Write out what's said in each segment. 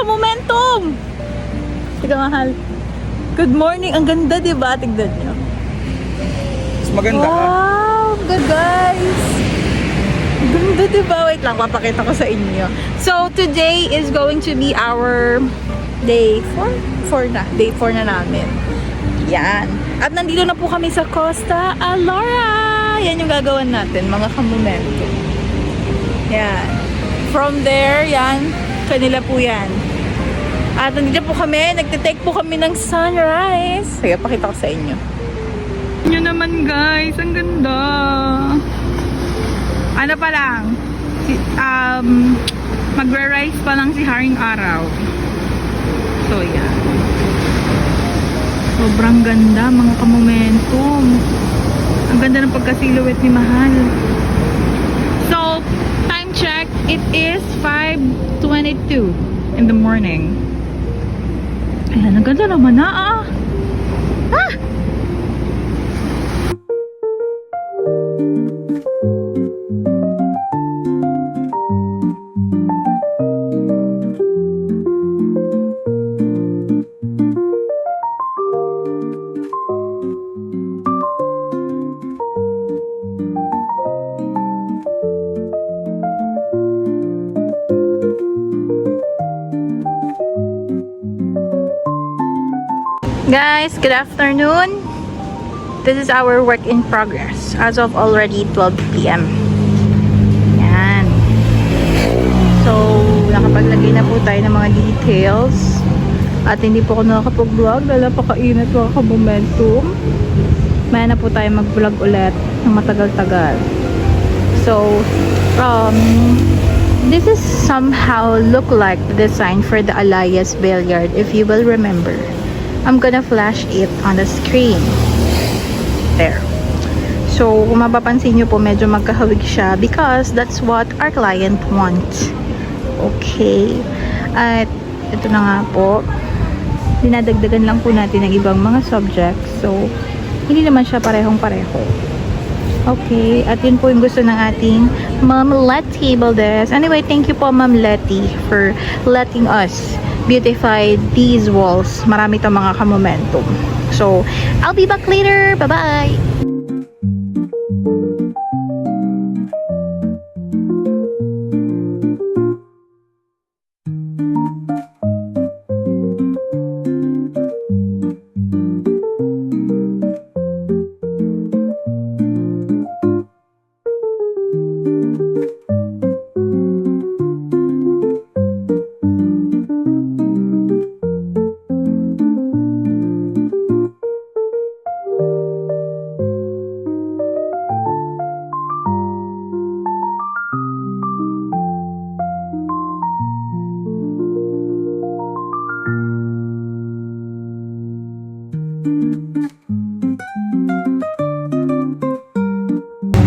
ka-momentum! Tiga mahal. Good morning. Ang ganda, diba? Tignan nyo. Mas maganda ka. Wow! Good, guys! Ganda, diba? Wait lang, papakita ko sa inyo. So, today is going to be our day 4? Day 4 na namin. Yan. At nandito na po kami sa Costa Alora. Yan yung gagawin natin, mga ka-momentum. Yan. From there, yan. Kanila po yan. At nandito po kami, nagtitake po kami ng sunrise. Sige, pakita ko sa inyo. Inyo naman guys, ang ganda. Ano pa lang, magre-rise pa lang si Haring Araw. So, yan. Sobrang ganda, mga ka-momentum. Ang ganda ng pagka-silhouette ni Mahal. So, time check, it is 5:22 in the morning. Ayan, ang ganda naman na ah! Guys, good afternoon. This is our work in progress as of already 12 p.m. Yan. So, nakapaglagay na po tayo ng mga details. At hindi po ako nakakapag-vlog dahil napakainit mga ka-momentum. Maya na po tayo mag-vlog ulit ng matagal-tagal. So, this is somehow look like the design for the Alias Billiard, if you will remember. I'm gonna flash it on the screen. There. So, kung mapapansin nyo po, medyo magkahawig siya because that's what our client wants. Okay. At ito na nga po. Dinadagdagan lang po natin ng ibang mga subjects. So, hindi naman siya parehong-pareho. Okay. At yun po yung gusto ng ating Ma'am Letty Valdez. Anyway, thank you po Ma'am Letty for letting us beautify these walls. Marami itong mga ka-momentum. So, I'll be back later. Bye-bye!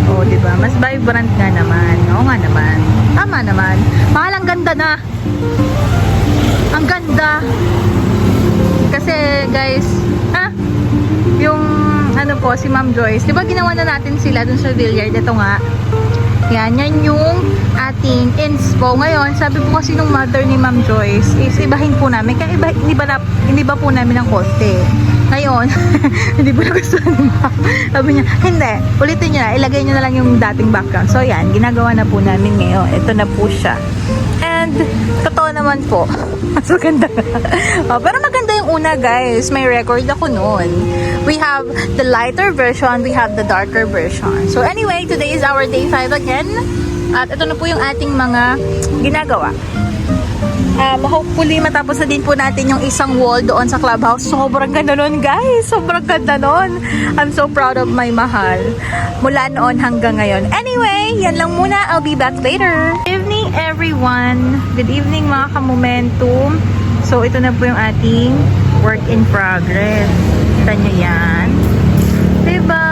Oh, diba? Mas vibrant nga naman. Oo nga naman. Tama naman. Mahal, ang ganda na. Ang ganda. Kasi, guys, yung, ano po, si Ma'am Joyce, diba ginawa na natin sila dun sa billiard? Ito nga. Yan yung ating inspo. Ngayon, sabi po kasi nung mother ni Ma'am Joyce, is ibahin po namin. Kaya hindi ba po namin ng konti. Ngayon, hindi po nagustuhan ni Ma'am. Sabi niya, hindi, ulitin niyo na, ilagay niyo na lang yung dating background. So yan, ginagawa na po namin ngayon. Ito na po siya. And, totoo naman po. Mas maganda. Pero maganda yung una, guys. May record ako noon. We have the lighter version, we have the darker version. So anyway, today is our day 5 again. At ito na po yung ating mga ginagawa. Hopefully matapos na din po natin yung isang wall doon sa clubhouse. Sobrang ganda nun, guys. Sobrang ganda nun. I'm so proud of my Mahal. Mula noon hanggang ngayon. Anyway, yan lang muna. I'll be back later. Good evening, everyone. Good evening, mga ka-momentum. So, ito na po yung ating work in progress. Kita nyo yan. Diba?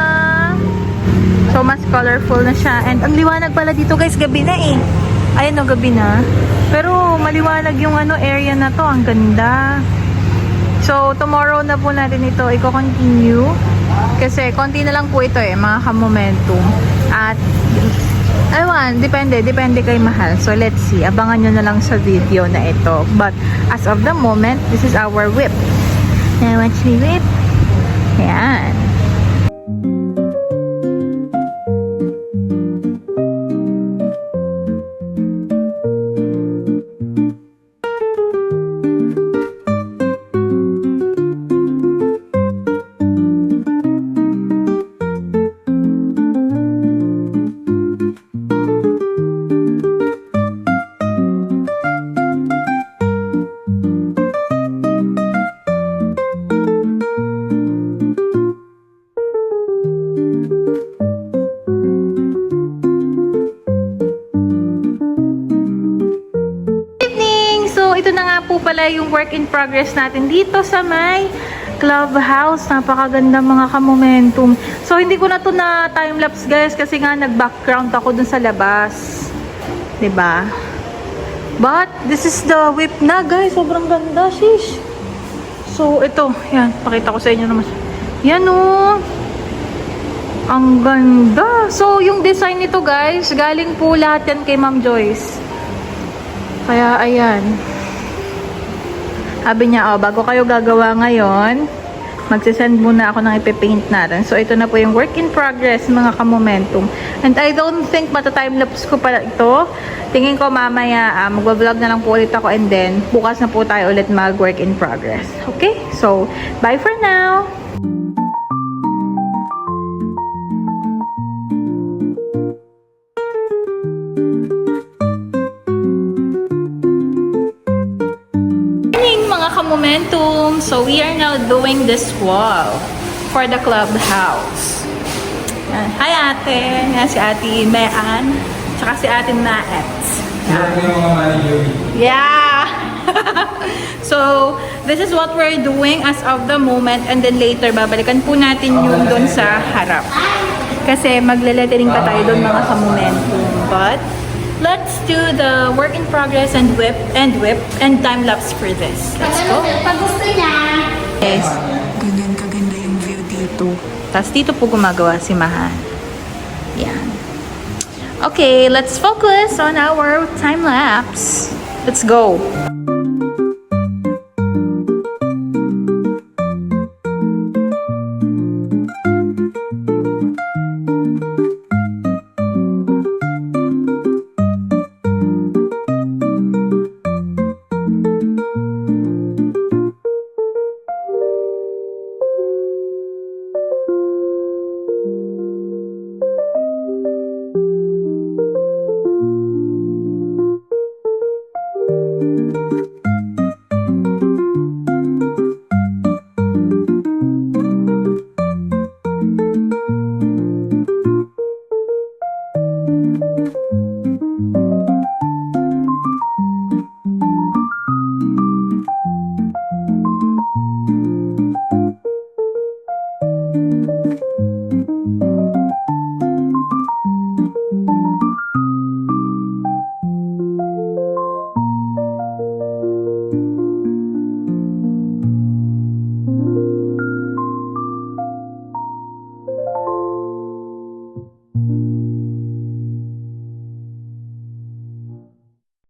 So, mas colorful na siya. And ang liwanag pala dito, guys. Gabi na eh. Ayan o, gabi na. Pero maliwanag yung area na to. Ang ganda. So, tomorrow na po natin ito i-continue. Kasi konti na lang po ito mga ka-momentum. At Ewan, depende kay Mahal. So, let's see. Abangan nyo na lang sa video na ito. But, as of the moment, this is our whip. Now, watch me whip. Ayan. Evening! So, ito na nga po pala yung work in progress natin dito sa may clubhouse. Napakaganda mga ka-momentum. So, hindi ko na to na time-lapse guys kasi nga nag-background ako dun sa labas. 'Di ba? But, this is the whip na guys. Sobrang ganda, shish. So, ito. Yan, pakita ko sa inyo naman. Yan oh. Ang ganda. So, yung design nito guys, galing po lahat yan kay Ma'am Joyce. Kaya, ayan. Sabi niya, oh, bago kayo gagawa ngayon, magsisend muna ako ng ipipaint natin. So, ito na po yung work in progress, mga ka-momentum. And I don't think mata-timelapse ko pala ito. Tingin ko mamaya, magwa-vlog na lang po ulit ako and then, bukas na po tayo ulit mag-work in progress. Okay? So, bye for now! Momentum. So we are now doing this wall for the clubhouse. Yan. Hi ate. Yan si ate Mean. Tsaka si ate Naets. Yeah. So this is what we're doing as of the moment and then later babalikan po natin yung doon sa harap. Kasi magle-lettering pa tayo doon mga ka-momentum. But let's do the work in progress and whip and time lapse for this. Let's go. Pag gusto niya. Yes. Ganyan kaganda yung view dito. Tapos dito po gumagawa si Mahal. Yan. Okay, let's focus on our time lapse. Let's go.